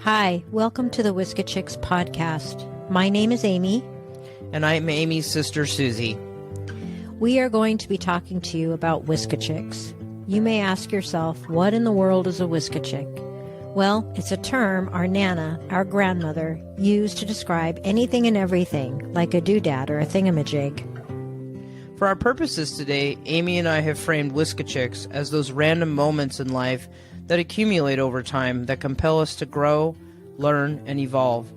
Hi, welcome to the Whiskey Chicks podcast. My name is Amy. And I'm Amy's sister, Suzie. We are going to be talking to you about Whiskey Chicks. You may ask yourself, what in the world is a Whiskey Chick? Well, it's a term our Nana, our grandmother, used to describe anything and everything, like a doodad or a thingamajig. For our purposes today, Amy and I have framed Whiskey Chicks as those random moments in life that accumulate over time that compel us to grow, learn, and evolve.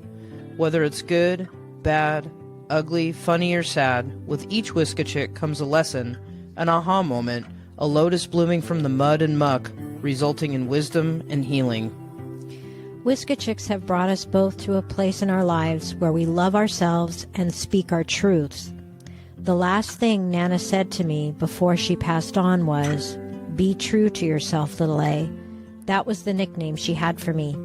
Whether it's good, bad, ugly, funny, or sad, with each Whiskey Chick comes a lesson, an aha moment, a lotus blooming from the mud and muck, resulting in wisdom and healing. Whiskey Chicks have brought us both to a place in our lives where we love ourselves and speak our truths. The last thing Nana said to me before she passed on was, "Be true to yourself, little A." That was the nickname she had for me.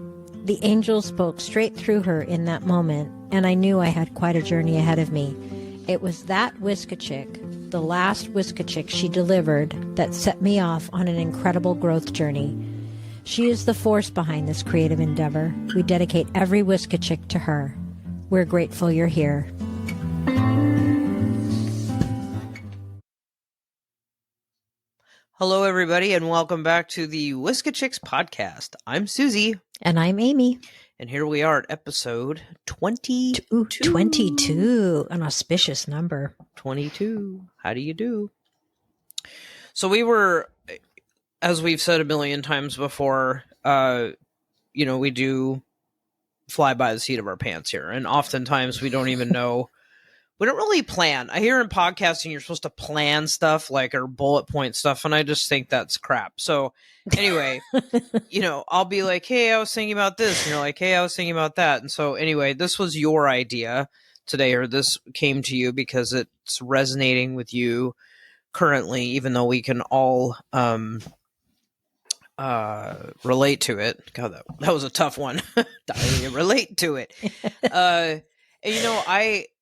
The angel spoke straight through her in that moment, and I knew I had quite a journey ahead of me. It was that Whiskey Chick, the last Whiskey Chick she delivered, that set me off on an incredible growth journey. She is the force behind this creative endeavor. We dedicate every Whiskey Chick to her. We're grateful you're here. Hello, everybody, and welcome back to the Whiskey Chicks podcast. I'm Suzie. And I'm Amy. And here we are at episode 22. Ooh, 22, an auspicious number. 22. How do you do? So we were, as we've said a million times before, we do fly by the seat of our pants here. And oftentimes we don't even know. We don't really plan. I hear in podcasting you're supposed to plan stuff like or bullet point stuff, and I just think that's crap. So anyway, I'll be like, hey, I was thinking about this. And you're like, hey, I was thinking about that. And so anyway, this was your idea today, or this came to you because it's resonating with you currently, even though we can all relate to it. God, that was a tough one. Relate to it.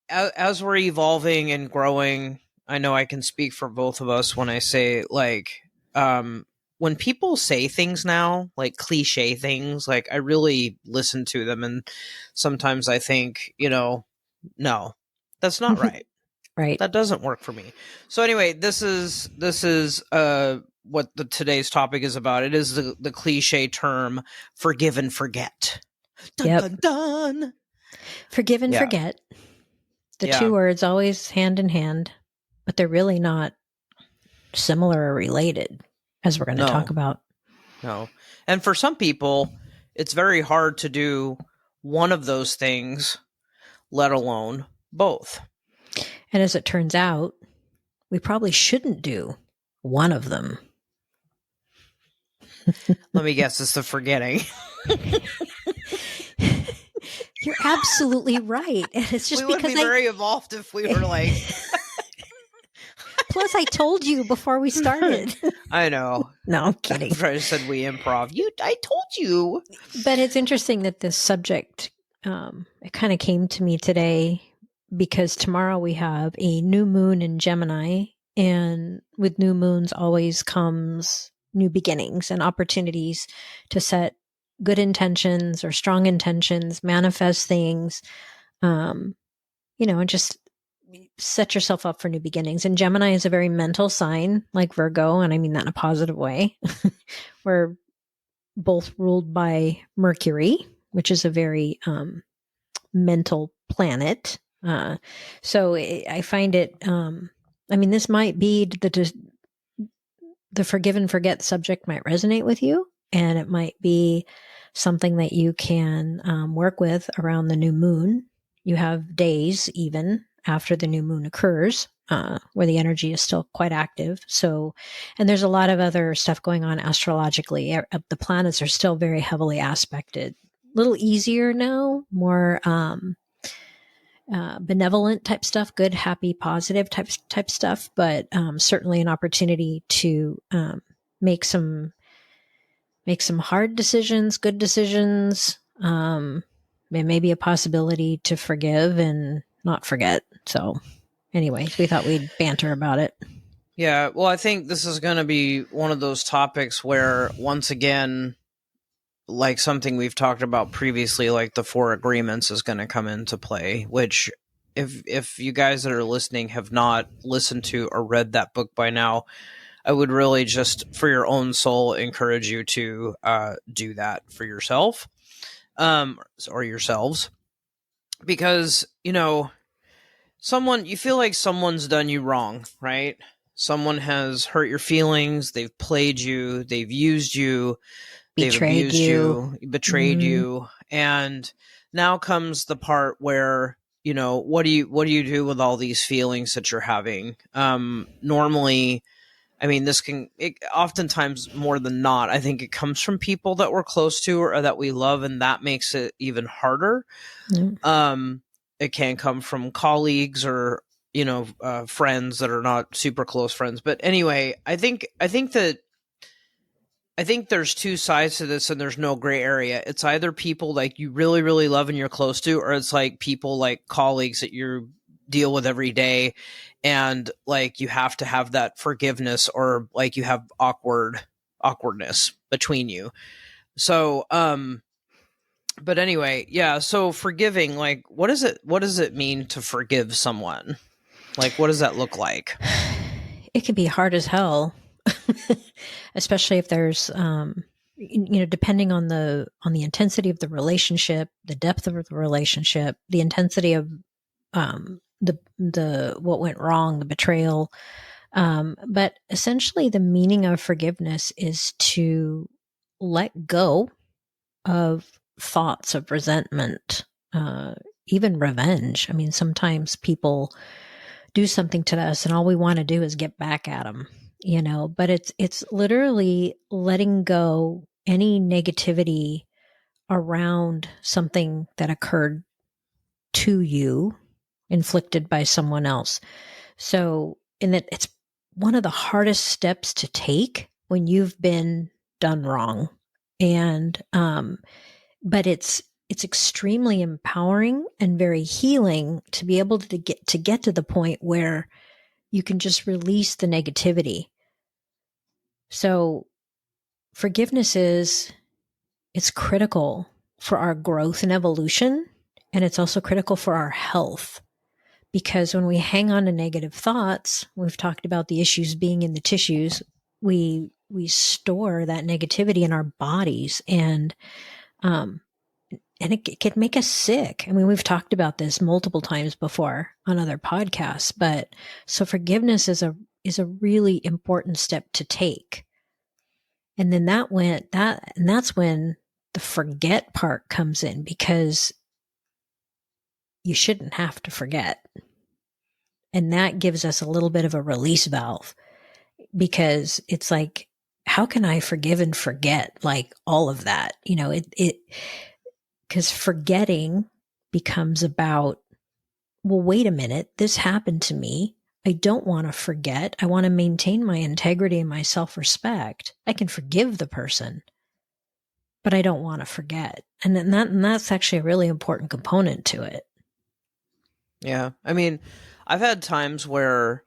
As we're evolving and growing, I know I can speak for both of us when I say, like, when people say things now, like cliche things, like I really listen to them. And sometimes I think, no, that's not right. Right. That doesn't work for me. So anyway, this is what today's topic is about. It is the cliche term, forgive and forget. Dun, Yep. dun, dun. Forgive and forget. The two words always hand in hand, but they're really not similar or related, as we're going to talk about. No. And for some people, it's very hard to do one of those things, let alone both. And as it turns out, we probably shouldn't do one of them. Let me guess, it's the forgetting. You're absolutely right. And it's just we would because be very evolved if we were like. Plus, I told you before we started. I know. No, I'm kidding. I said we improv. I told you. But it's interesting that this subject, it kind of came to me today because tomorrow we have a new moon in Gemini. And with new moons always comes new beginnings and opportunities to set good intentions or strong intentions, manifest things, and just set yourself up for new beginnings. And Gemini is a very mental sign, like Virgo, and I mean that in a positive way. We're both ruled by Mercury, which is a very mental planet. So I find it, this might be the forgive and forget subject might resonate with you. And it might be something that you can work with around the new moon. You have days even after the new moon occurs where the energy is still quite active. So, and there's a lot of other stuff going on astrologically. The planets are still very heavily aspected. A little easier now, more benevolent type stuff, good, happy, positive type stuff, but certainly an opportunity to make some hard decisions, good decisions, maybe a possibility to forgive and not forget. So anyways, we thought we'd banter about it. Yeah, well, I think this is going to be one of those topics where, once again, like something we've talked about previously, like the 4 agreements is going to come into play, which if you guys that are listening have not listened to or read that book by now, I would really just for your own soul encourage you to do that for yourself, or yourselves, because you feel like someone's done you wrong, right? Someone has hurt your feelings, they've played you, they've used you, they've Betrayed abused you. you, betrayed you, and now comes the part where what do you do with all these feelings that you're having? Normally, I mean, oftentimes more than not, I think it comes from people that we're close to or that we love, and that makes it even harder. Mm. It can come from colleagues or friends that are not super close friends. But anyway, I think there's two sides to this, and there's no gray area. It's either people like you really, really love and you're close to, or it's like people like colleagues that you deal with every day, and like you have to have that forgiveness, or like you have awkwardness between you. So, but anyway, yeah. So forgiving, like, what is it? What does it mean to forgive someone? Like, what does that look like? It can be hard as hell, especially if there's, depending on the intensity of the relationship, the depth of the relationship, the intensity of the what went wrong, the betrayal. But essentially, the meaning of forgiveness is to let go of thoughts of resentment, even revenge. I mean, sometimes people do something to us and all we want to do is get back at them, but it's literally letting go any negativity around something that occurred to you, inflicted by someone else. So, and it's one of the hardest steps to take when you've been done wrong. And but it's extremely empowering and very healing to be able to get to the point where you can just release the negativity. So forgiveness it's critical for our growth and evolution, and it's also critical for our health, because when we hang on to negative thoughts, we've talked about the issues being in the tissues, we store that negativity in our bodies, and it can make us sick. I mean, we've talked about this multiple times before on other podcasts, but so forgiveness is a really important step to take. And then that's when the forget part comes in, because you shouldn't have to forget. And that gives us a little bit of a release valve, because it's like, how can I forgive and forget like all of that? Because forgetting becomes about, well, wait a minute, this happened to me. I don't want to forget. I want to maintain my integrity and my self-respect. I can forgive the person, but I don't want to forget. And that's actually a really important component to it. Yeah. I mean, I've had times where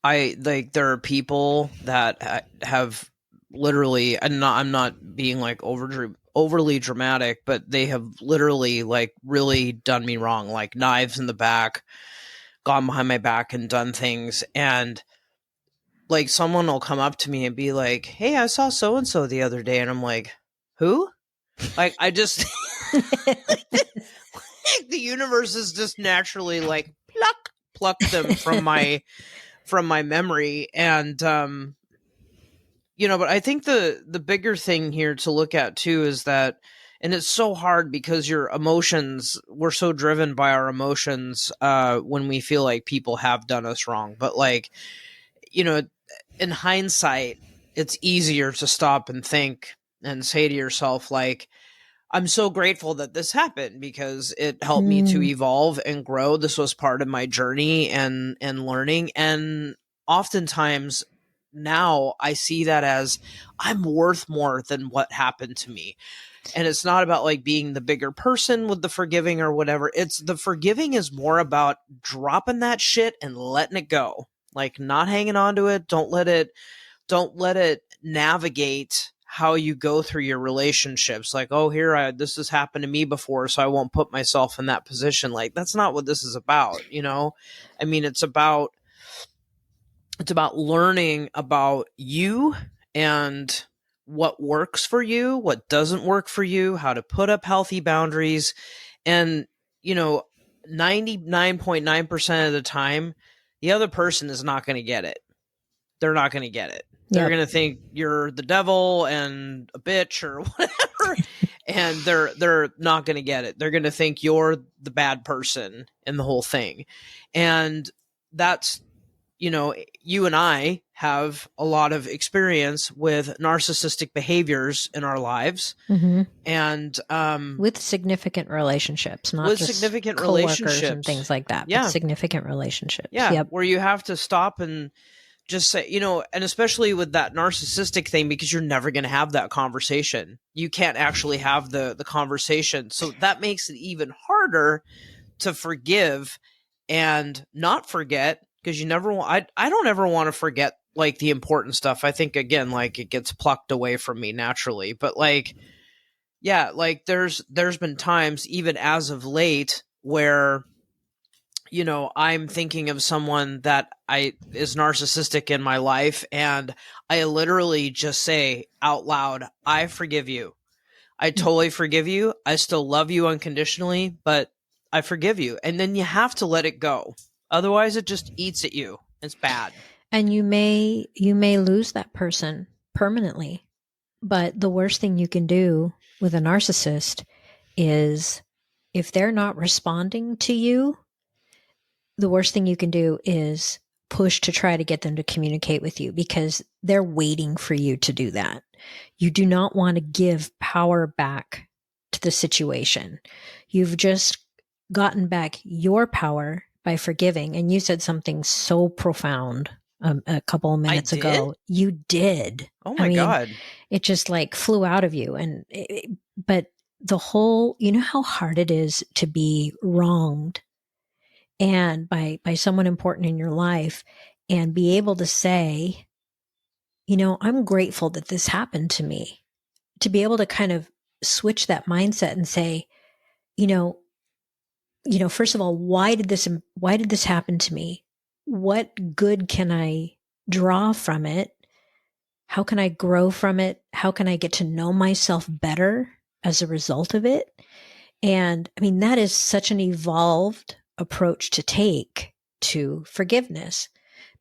there are people that have literally, and I'm not being like overly dramatic, but they have literally like really done me wrong, like knives in the back, gone behind my back and done things. And like someone will come up to me and be like, "Hey, I saw so and so the other day," and I'm like, "Who?" Like I just the universe is just naturally like pluck them from my memory. And but I think the bigger thing here to look at too is that, and it's so hard because we're so driven by our emotions when we feel like people have done us wrong. But like, in hindsight, it's easier to stop and think and say to yourself, like, I'm so grateful that this happened because it helped me to evolve and grow. This was part of my journey and learning. And oftentimes now I see that as I'm worth more than what happened to me. And it's not about like being the bigger person with the forgiving or whatever. It's the forgiving is more about dropping that shit and letting it go. Like not hanging on to it. Don't let it navigate how you go through your relationships. Like, oh, this has happened to me before, so I won't put myself in that position. Like, that's not what this is about, you know? I mean, it's about learning about you and what works for you, what doesn't work for you, how to put up healthy boundaries. And, 99.9% of the time, the other person is not going to get it. They're not going to get it. They're going to think you're the devil and a bitch or whatever. And they're not going to get it. They're going to think you're the bad person in the whole thing. And that's, you and I have a lot of experience with narcissistic behaviors in our lives. Mm-hmm. And with significant relationships, not with just significant coworkers relationships and things like that. Yeah. But significant relationships. Yeah. Yep. Where you have to stop and just say, and especially with that narcissistic thing, because you're never going to have that conversation. You can't actually have the conversation. So that makes it even harder to forgive and not forget, because you never want, I don't ever want to forget like the important stuff. I think, again, like it gets plucked away from me naturally, but like, yeah, like there's been times even as of late where, I'm thinking of someone that is narcissistic in my life, and I literally just say out loud, I forgive you. I totally forgive you. I still love you unconditionally, but I forgive you. And then you have to let it go. Otherwise it just eats at you. It's bad. And you may lose that person permanently. But the worst thing you can do with a narcissist is, if they're not responding to you, the worst thing you can do is push to try to get them to communicate with you, because they're waiting for you to do that. You do not want to give power back to the situation. You've just gotten back your power by forgiving. And you said something so profound a couple of minutes ago. You did. Oh my God. It just like flew out of you. But the whole, how hard it is to be wronged and by someone important in your life, and be able to say, I'm grateful that this happened to me. To be able to kind of switch that mindset and say, first of all, why did this happen to me? What good can I draw from it? How can I grow from it? How can I get to know myself better as a result of it? And I mean, that is such an evolved approach to take to forgiveness,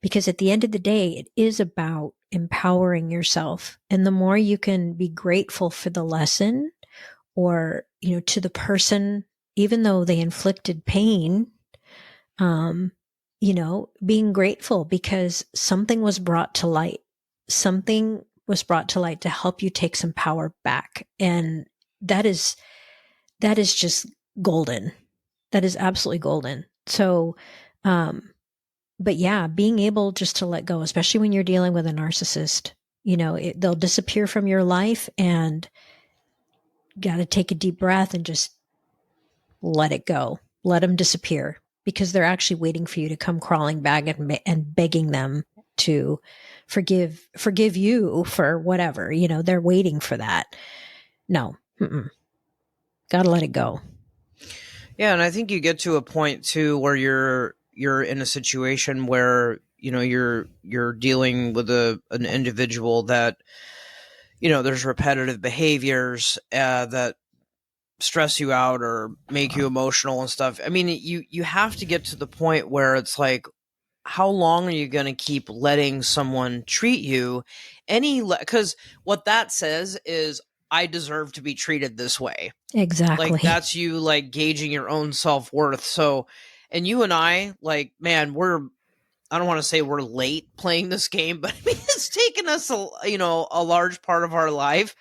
because at the end of the day, it is about empowering yourself. And the more you can be grateful for the lesson, or, to the person, even though they inflicted pain, being grateful because something was brought to light. Something was brought to light to help you take some power back. And that is just golden. That is absolutely golden. So, but yeah, being able just to let go, especially when you're dealing with a narcissist, they'll disappear from your life, and got to take a deep breath and just let it go. Let them disappear, because they're actually waiting for you to come crawling back and begging them to forgive you for whatever, they're waiting for that. No, got to let it go. Yeah. And I think you get to a point too, where you're in a situation where, you're dealing with an individual that, there's repetitive behaviors that stress you out or make you emotional and stuff. I mean, you have to get to the point where it's like, how long are you going to keep letting someone treat you because what that says is, I deserve to be treated this way. Exactly. Like, that's you like gauging your own self-worth. So, and you and I, like, man, I don't want to say we're late playing this game, but I mean, it's taken us a large part of our life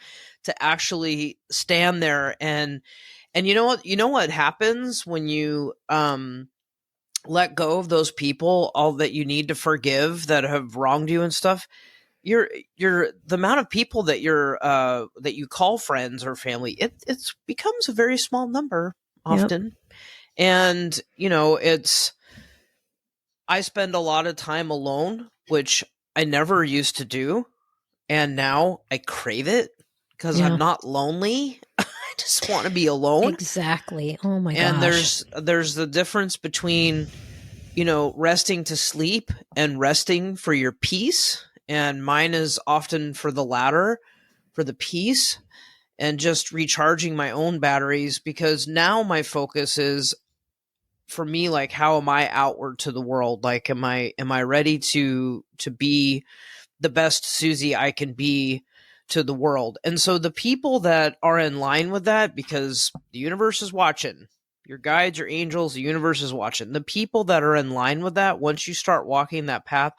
to actually stand there and what happens when you let go of those people, all that you need to forgive that have wronged you and stuff. You're the amount of people that that you call friends or family, it becomes a very small number often. Yep. And I spend a lot of time alone, which I never used to do, and now I crave it. because I'm Yeah, not lonely. I just want to be alone. exactly. Oh my And gosh. there's the difference between, resting to sleep and resting for your peace. And mine is often for the latter, for the peace, and just recharging my own batteries, because now my focus is, for me, like, how am I outward to the world? Like, am I ready to be the best Suzie I can be to the world? And so the people that are in line with that, because the universe is watching, your guides, your angels, the universe is watching. The people that are in line with that, once you start walking that path,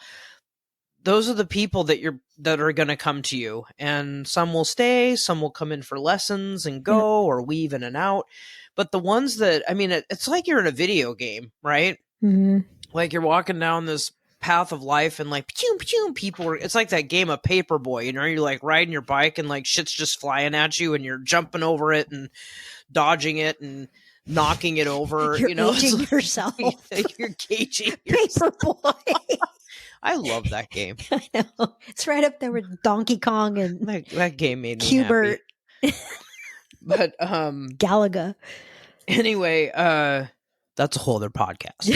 those are the people that are going to come to you. And some will stay, some will come in for lessons and Yep. go, or weave in and out. But the ones that, I mean, it's like you're in a video game, right? Hmm. Like, you're walking down this path of life, and like, pew, pew, people are, it's like that game of Paperboy, you're like riding your bike and like shit's just flying at you, and you're jumping over it and dodging it and knocking it over. You're It's aging yourself. like you're gauging yourself. Paperboy. I love that game. I know. It's right up there with Donkey Kong and That game made me Cubert, happy. But Galaga. anyway, that's a whole other podcast.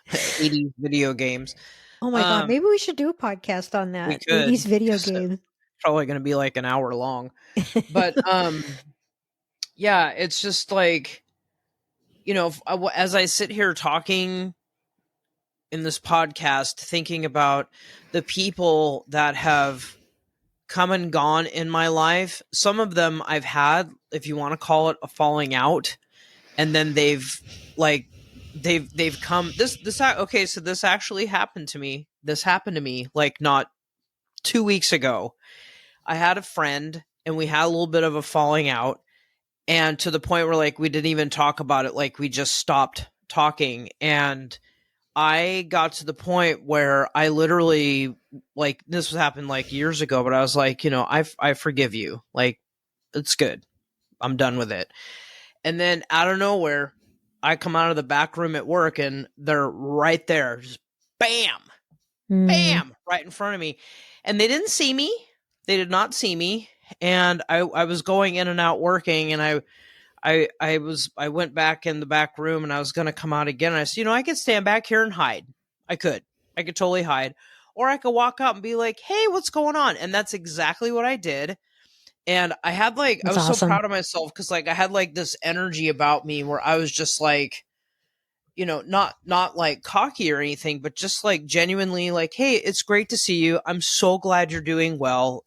80s video games. Oh my God. Maybe we should do a podcast on We that. could. 80s video So, games. probably going to be like an hour long. But yeah, it's just like, as I sit here talking in this podcast, thinking about the people that have come and gone in my life. Some of them I've had, if you want to call it, a falling out, and then they've come, okay, so this actually happened to me. This happened to me like not 2 weeks ago. I had a friend, and we had a little bit of a falling out, and to the point where, like, we didn't even talk about it. Like, we just stopped talking. And I got to the point where I literally, like, this was happened like years ago, but I was like, I forgive you. Like, it's good. I'm done with it. And then out of nowhere, I come out of the back room at work, and they're right there, just bam, bam, right in front of me. And they didn't see me. They did not see me. And I was going in and out working, and I went back in the back room, and I was going to come out again. And I said, I could stand back here and hide. I could totally hide. Or I could walk up and be like, hey, what's going on? And that's exactly what I did. And I had I That's was so awesome. proud of myself, because like I had like this energy about me where I was just like, not like cocky or anything, but just like genuinely like, hey, it's great to see you. I'm so glad you're doing well.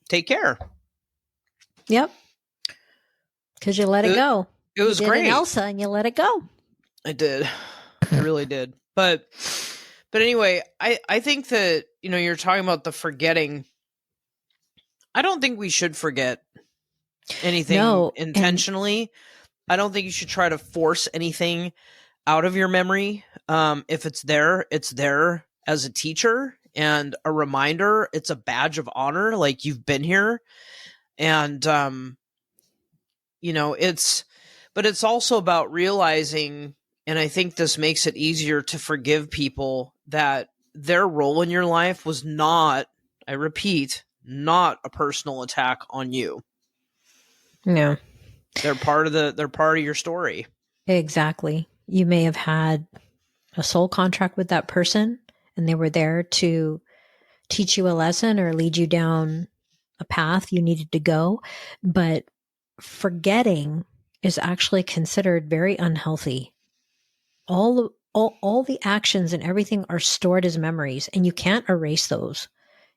Take care. Yep. Because you let it go. It was you did great. an Elsa and you let it go. I did. I really did. But anyway, I think that, you're talking about the forgetting. I don't think we should forget anything intentionally. I don't think you should try to force anything out of your memory. If it's there as a teacher and a reminder. It's a badge of honor. Like, you've been here. And, but it's also about realizing, and I think this makes it easier to forgive people, that their role in your life was not, I repeat, not a personal attack on you. No. They're part of your story. Exactly. You may have had a soul contract with that person, and they were there to teach you a lesson or lead you down a path you needed to go. But forgetting is actually considered very unhealthy. All the actions and everything are stored as memories, and you can't erase those.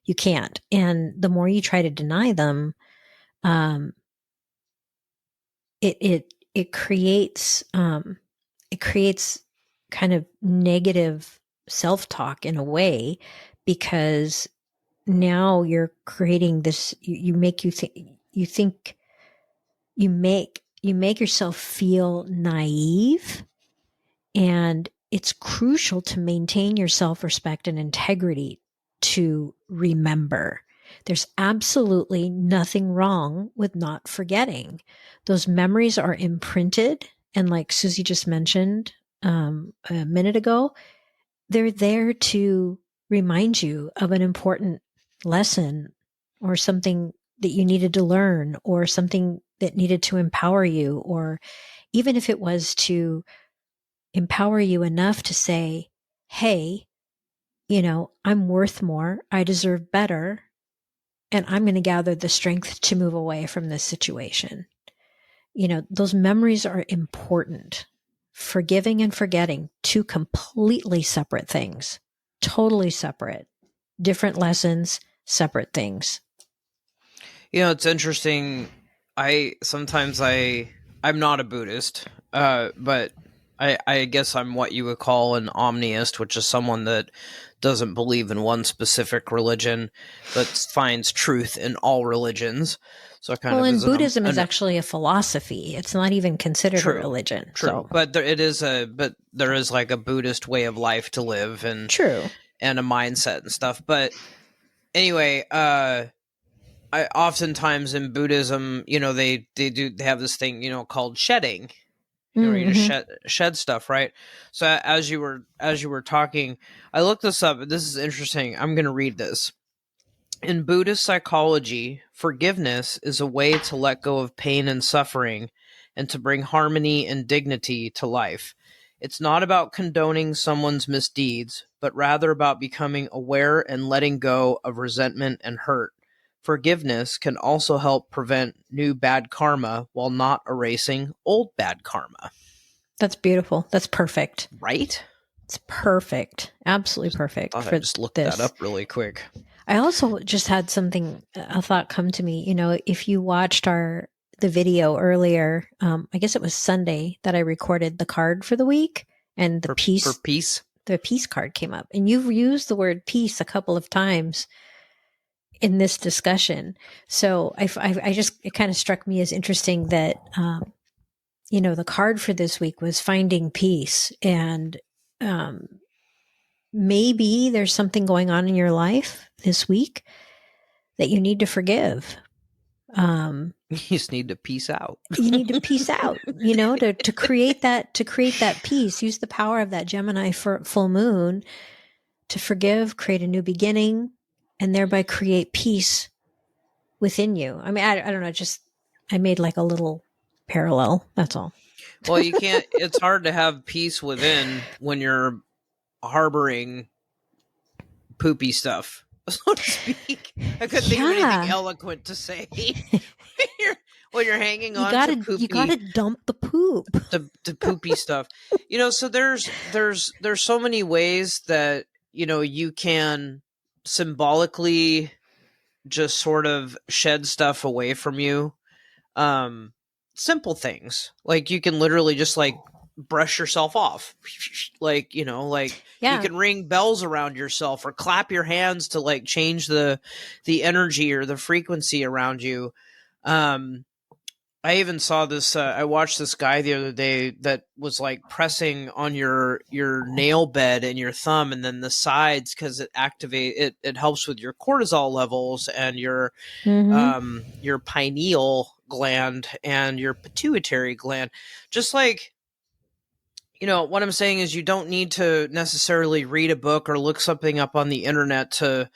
You can't. And the more you try to deny them, it creates kind of negative self-talk in a way, because now you're creating this, you make yourself feel naive. And it's crucial to maintain your self-respect and integrity to remember. There's absolutely nothing wrong with not forgetting. Those memories are imprinted. And like Suzie just mentioned a minute ago, they're there to remind you of an important lesson or something that you needed to learn, or something that needed to empower you, or even if it was to empower you enough to say, hey, I'm worth more, I deserve better, and I'm going to gather the strength to move away from this situation. Those memories are important. Forgiving and forgetting, two completely separate things, totally separate, different lessons, separate things. It's interesting. I'm not a Buddhist, but I guess I'm what you would call an omniist, which is someone that doesn't believe in one specific religion, but finds truth in all religions. So it kind Well, of and is Buddhism is actually a philosophy. It's not even considered a true, religion. true. So But there is like a Buddhist way of life to live true. and a mindset and stuff. But anyway, I oftentimes in Buddhism, they have this thing, called shedding, where you just Mm-hmm. shed stuff, right? So as you were talking, I looked this up. This is interesting. I'm going to read this. In Buddhist psychology, forgiveness is a way to let go of pain and suffering and to bring harmony and dignity to life. It's not about condoning someone's misdeeds, but rather about becoming aware and letting go of resentment and hurt. Forgiveness can also help prevent new bad karma while not erasing old bad karma. That's beautiful. That's perfect. Right? It's perfect. Absolutely perfect Thought I for just looked that this. up really quick. I also just had a thought come to me. If you watched the video earlier, I guess it was Sunday that I recorded the card for the week, and For peace. the peace card came up. And you've used the word peace a couple of times in this discussion. So I just, it kind of struck me as interesting that, the card for this week was finding peace. And um, maybe there's something going on in your life this week that you need to forgive. You just need to peace out. You need to peace out, to create that peace. Use the power of that Gemini full moon to forgive, create a new beginning, and thereby create peace within you. I mean, I don't know, just I made like a little parallel. That's all. Well, you can't. It's hard to have peace within when you're harboring poopy stuff, so to speak. I couldn't think of anything Yeah. eloquent to say. when you're hanging You on to gotta dump the poop. to poopy stuff. So there's so many ways that you can symbolically just sort of shed stuff away from you. Simple things like you can literally just like brush yourself off, like you Yeah. can ring bells around yourself or clap your hands to like change the energy or the frequency around you. I even saw this. I watched this guy the other day that was like pressing on your nail bed and your thumb, and then the sides because it helps with your cortisol levels and Mm-hmm. your pineal gland and your pituitary gland. Just like what I'm saying is, you don't need to necessarily read a book or look something up on the internet to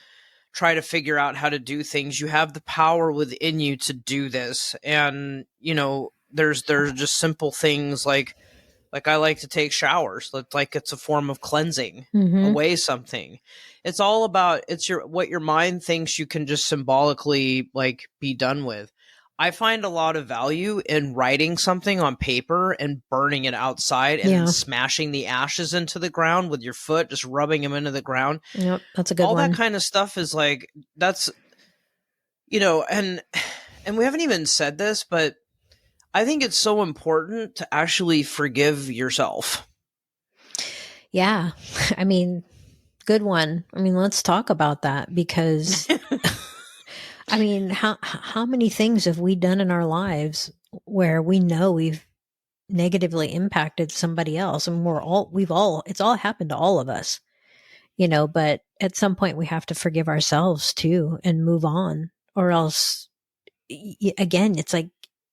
try to figure out how to do things. You have the power within you to do this. And, there's just simple things like I like to take showers. Like it's a form of cleansing Mm-hmm. away something. It's all about what your mind thinks you can just symbolically like be done with. I find a lot of value in writing something on paper and burning it outside and then Yeah. smashing the ashes into the ground with your foot, just rubbing them into the ground. Yep. That's a good All that one. kind of stuff is like that's and we haven't even said this, but I think it's so important to actually forgive yourself. Yeah. I mean, good one. I mean, let's talk about that because I mean, how many things have we done in our lives where we know we've negatively impacted somebody else, and it's all happened to all of us, but at some point we have to forgive ourselves too and move on, or else again, it's like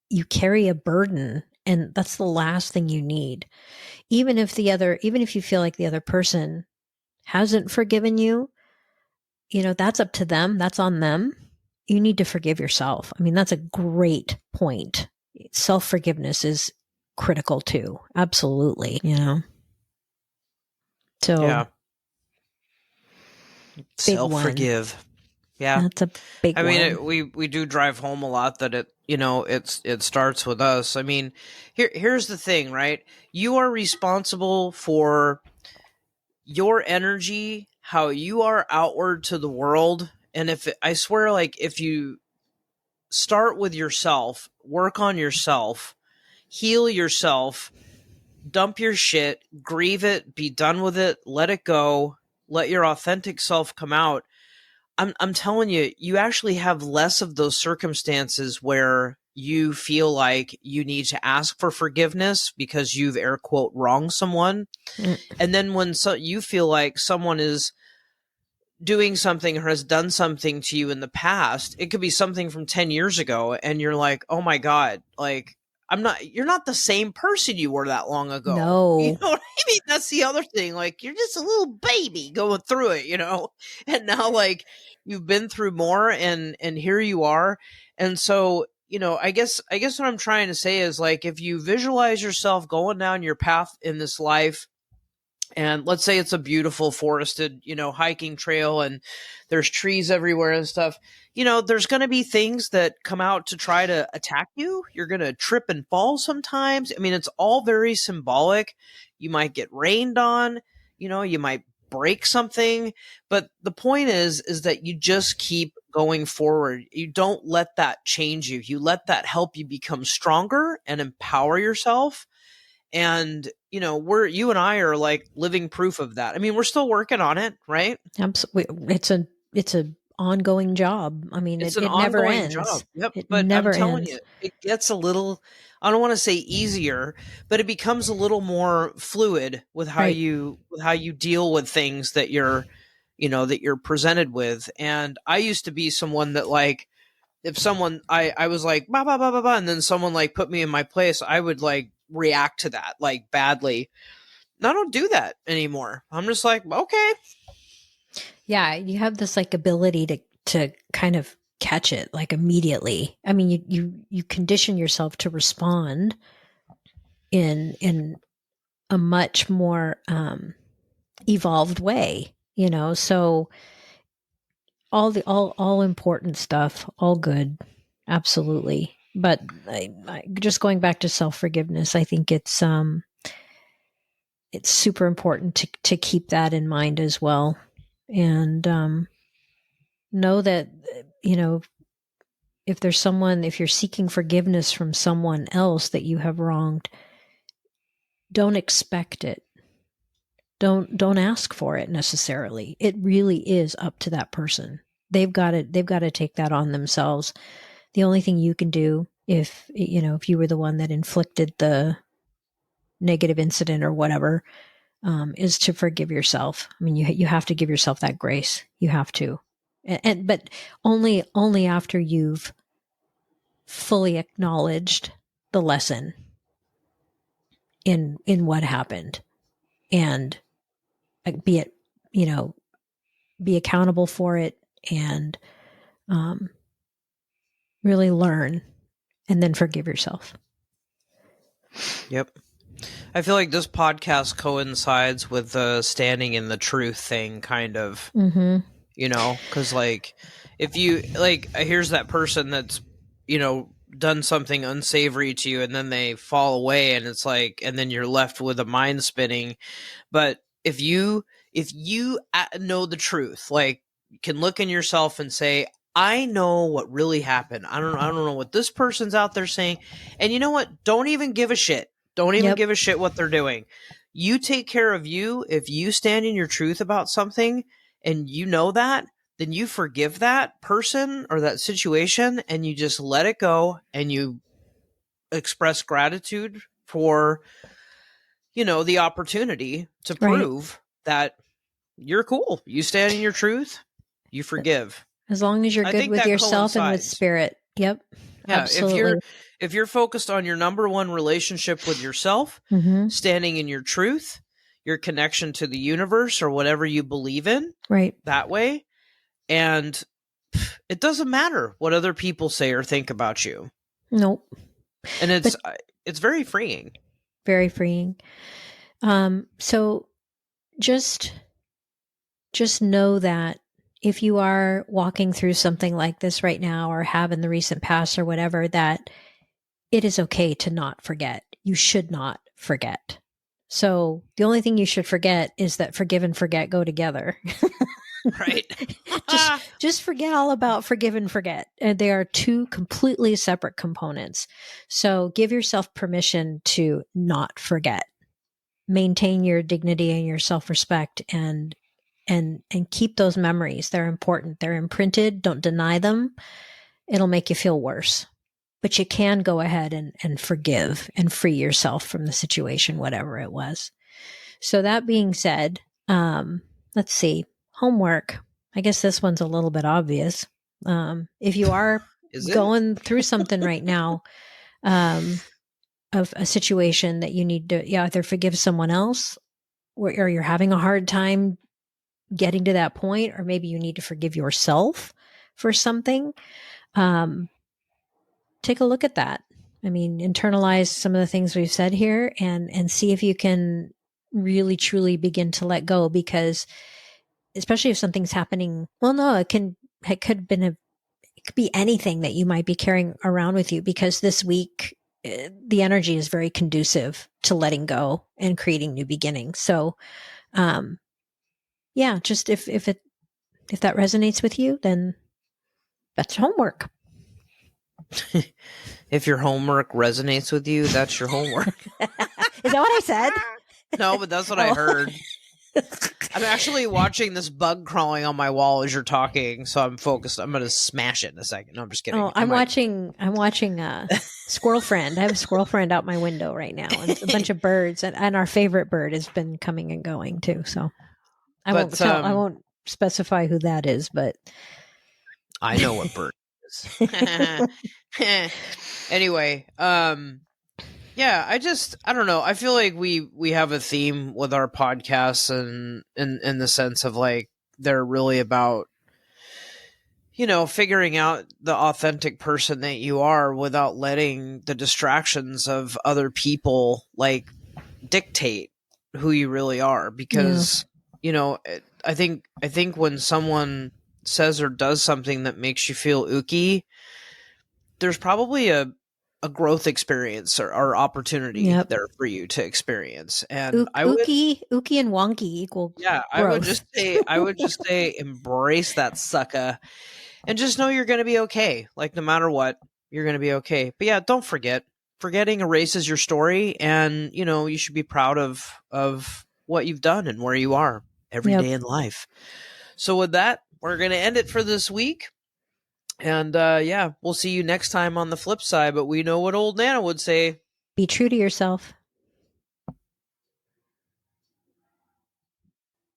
you carry a burden, and that's the last thing you need. Even if you feel like the other person hasn't forgiven you, that's up to them, that's on them. you need to forgive yourself. I mean, that's a great point. Self-forgiveness is critical too. Absolutely, So Yeah. big one. Self-forgive. Yeah. That's a big I mean, one. we do drive home a lot that it starts with us. I mean, here's the thing, right? You are responsible for your energy, how you are outward to the world, and I swear, like, if you start with yourself, work on yourself, heal yourself, dump your shit, grieve it, be done with it, let it go, let your authentic self come out. I'm telling you, you actually have less of those circumstances where you feel like you need to ask for forgiveness because you've air quote wronged someone. Mm. And then when you feel like someone is doing something or has done something to you in the past, it could be something from 10 years ago, and you're like, oh my God, like, you're not the same person you were that long ago. You No, know what I mean? That's the other thing. Like, you're just a little baby going through it, and now, like, you've been through more, and here you are. And so, I guess what I'm trying to say is, like, if you visualize yourself going down your path in this life, and let's say it's a beautiful forested, hiking trail, and there's trees everywhere and stuff. There's going to be things that come out to try to attack you. You're going to trip and fall sometimes. I mean, it's all very symbolic. You might get rained on, you might break something, but the point is that you just keep going forward. You don't let that change you. You let that help you become stronger and empower yourself. And you and I are like living proof of that. I mean, we're still working on it, right? absolutely. It's a ongoing job. I mean, It's it, an it never ongoing job. ends. Yep. It But I'm never telling ends. you, it gets a little, I don't want to say easier, but it becomes a little more fluid with how Right. you deal with things that you're presented with. And I used to be someone that, like, if someone I was like bah, bah, bah, bah, bah, and then someone like put me in my place, I would like react to that like badly. And I don't do that anymore. I'm just like, okay. Yeah, you have this like ability to kind of catch it like immediately. I mean, you condition yourself to respond in a much more evolved way, So all important stuff, all good, absolutely. But just going back to self forgiveness, I think it's super important to keep that in mind as well, and know that you know if you're seeking forgiveness from someone else that you have wronged, don't expect it. Don't ask for it necessarily. It really is up to that person. They've got to take that on themselves. The only thing you can do, if you were the one that inflicted the negative incident or whatever, is to forgive yourself. I mean, you have to give yourself that grace. You have to, but only after you've fully acknowledged the lesson in what happened, and be it you know be accountable for it, and um, really learn, and then forgive yourself. Yep. I feel like this podcast coincides with the standing in the truth thing, kind of, Mm-hmm. because, like, if you, like, here's that person that's, done something unsavory to you, and then they fall away, and it's like, and then you're left with a mind spinning. But if you know the truth, like, you can look in yourself and say, I know what really happened. I don't know what this person's out there saying. And you know what? Don't even give a shit. Don't even Yep. give a shit what they're doing. You take care of you. If you stand in your truth about something and you know that, then you forgive that person or that situation, and you just let it go, and you express gratitude for, the opportunity to Right. prove that you're cool. You stand in your truth, you forgive. As long as you're I good think with that yourself and with coincides. spirit. Yep. Yeah, if Absolutely. you're if you're focused on your number one relationship with yourself, Mm-hmm. standing in your truth, your connection to the universe or whatever you believe in, Right. that way, and it doesn't matter what other people say or think about you. Nope. And But it's very freeing. very freeing. So just know that if you are walking through something like this right now or have in the recent past or whatever, that it is okay to not forget. You should not forget. So the only thing you should forget is that forgive and forget go together. Right. just forget all about forgive and forget. And they are two completely separate components. So give yourself permission to not forget. Maintain your dignity and your self-respect and keep those memories. They're important. They're imprinted. Don't deny them. It'll make you feel worse. But you can go ahead and forgive and free yourself from the situation, whatever it was. So that being said, let's see. Homework. I guess this one's a little bit obvious. If you are Is it? going through something right now, of a situation that you need to either forgive someone else or you're having a hard time getting to that point, or maybe you need to forgive yourself for something, take a look at that. I mean, internalize some of the things we've said here and see if you can really truly begin to let go, because especially if something's happening, well, no, it could have been it could be anything that you might be carrying around with you, because this week the energy is very conducive to letting go and creating new beginnings. So, yeah, just if that resonates with you, then that's homework. If your homework resonates with you, that's your homework. Is that what I said? No, but that's what I heard. I'm actually watching this bug crawling on my wall as you're talking, so I'm focused. I'm going to smash it in a second. No, I'm just kidding. Oh, I'm watching Squirrel Friend. I have a squirrel friend out my window right now, and it's a bunch of birds, and our favorite bird has been coming and going too. So I won't specify who that is, but I know what bird it is. Anyway, yeah, I don't know. I feel like we have a theme with our podcasts, and in the sense of like they're really about, you know, figuring out the authentic person that you are without letting the distractions of other people like dictate who you really are. Because, you know, I think when someone says or does something that makes you feel ooky, there's probably a growth experience or opportunity there for you to experience. And ooky and wonky equal. Yeah, growth. I would just say embrace that sucker and just know you're going to be okay. Like no matter what, you're going to be okay. But yeah, don't forget. Forgetting erases your story, and you know, you should be proud of what you've done and where you are every day in life. So with that, we're going to end it for this week. And yeah, we'll see you next time on the flip side. But we know what old Nana would say. Be true to yourself.